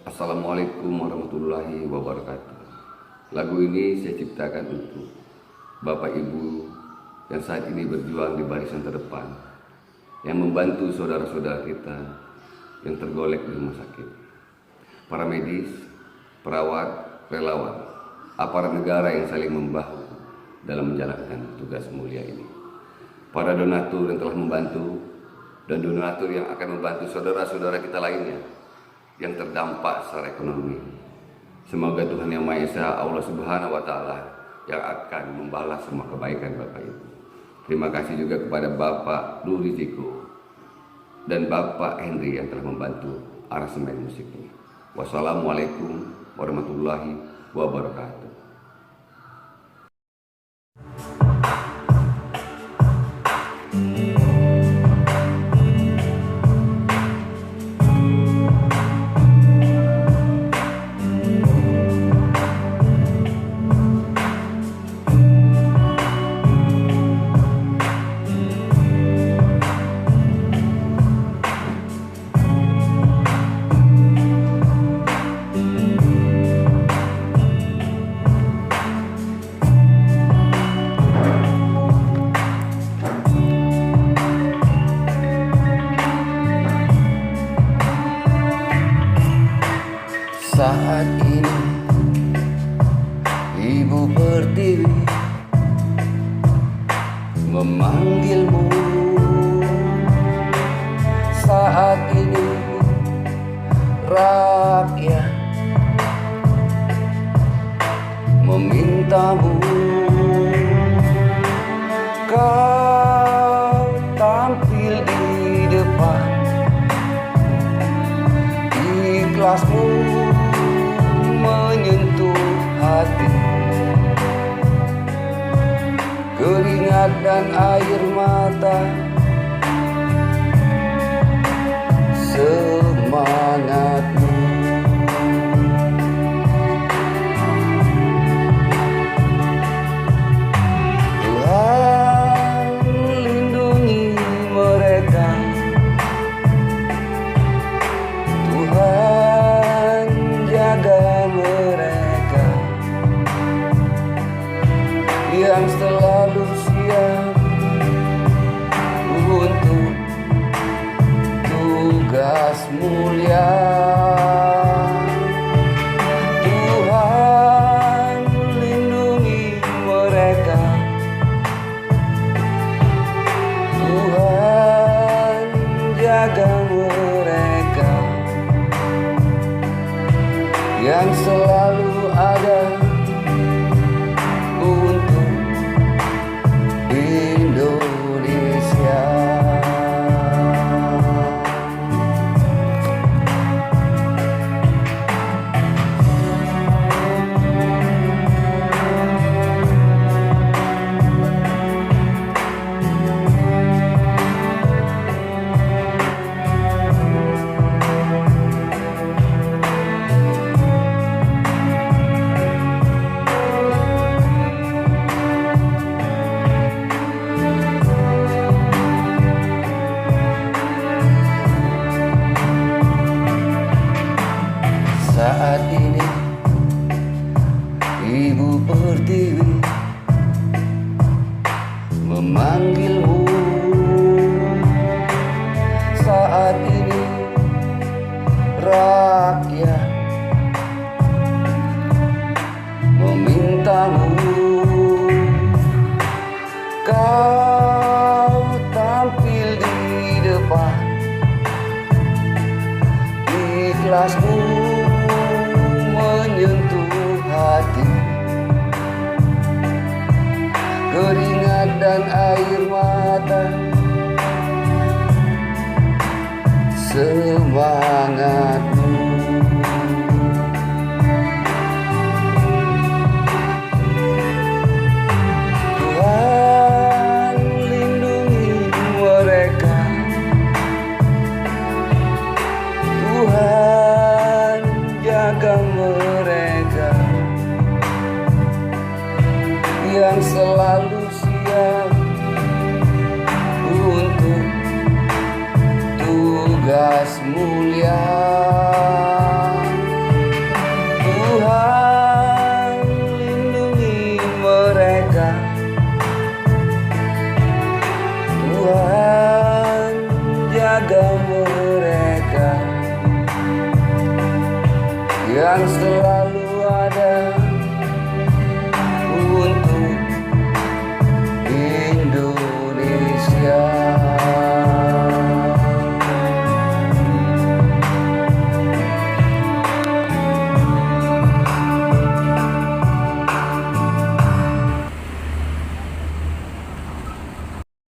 Assalamualaikum warahmatullahi wabarakatuh. Lagu ini saya ciptakan untuk Bapak Ibu yang saat ini berjuang di barisan terdepan, yang membantu saudara-saudara kita yang tergolek di rumah sakit, para medis, perawat, relawan, aparat negara yang saling membahu dalam menjalankan tugas mulia ini, para donatur yang telah membantu, dan donatur yang akan membantu saudara-saudara kita lainnya yang terdampak secara ekonomi. Semoga Tuhan Yang Maha Esa, Allah Subhanahu wa Ta'ala, yang akan membalas semua kebaikan Bapak Ibu. Terima kasih juga kepada Bapak Nur Riziko dan Bapak Henry yang telah membantu aransemen musik ini. Wassalamualaikum warahmatullahi wabarakatuh. Saat ini Ibu Pertiwi memanggilmu. Saat ini rakyat memintamu. Kau tampil di depan, ikhlasmu menyentuh hati. Keringat dan air mata, semangatmu. Tuhan lindungi mereka, Tuhan jaga mereka yang selalu siap untuk tugas mulia. Tuhan lindungi mereka, Tuhan jaga mereka yang selalu ada untuk Indonesia. Saat ini Ibu Pertiwi memanggilmu. Saat ini rakyat memintamu. Kau tampil di depan, ikhlasmu menyentuh hati. Keringat dan air mata, semangat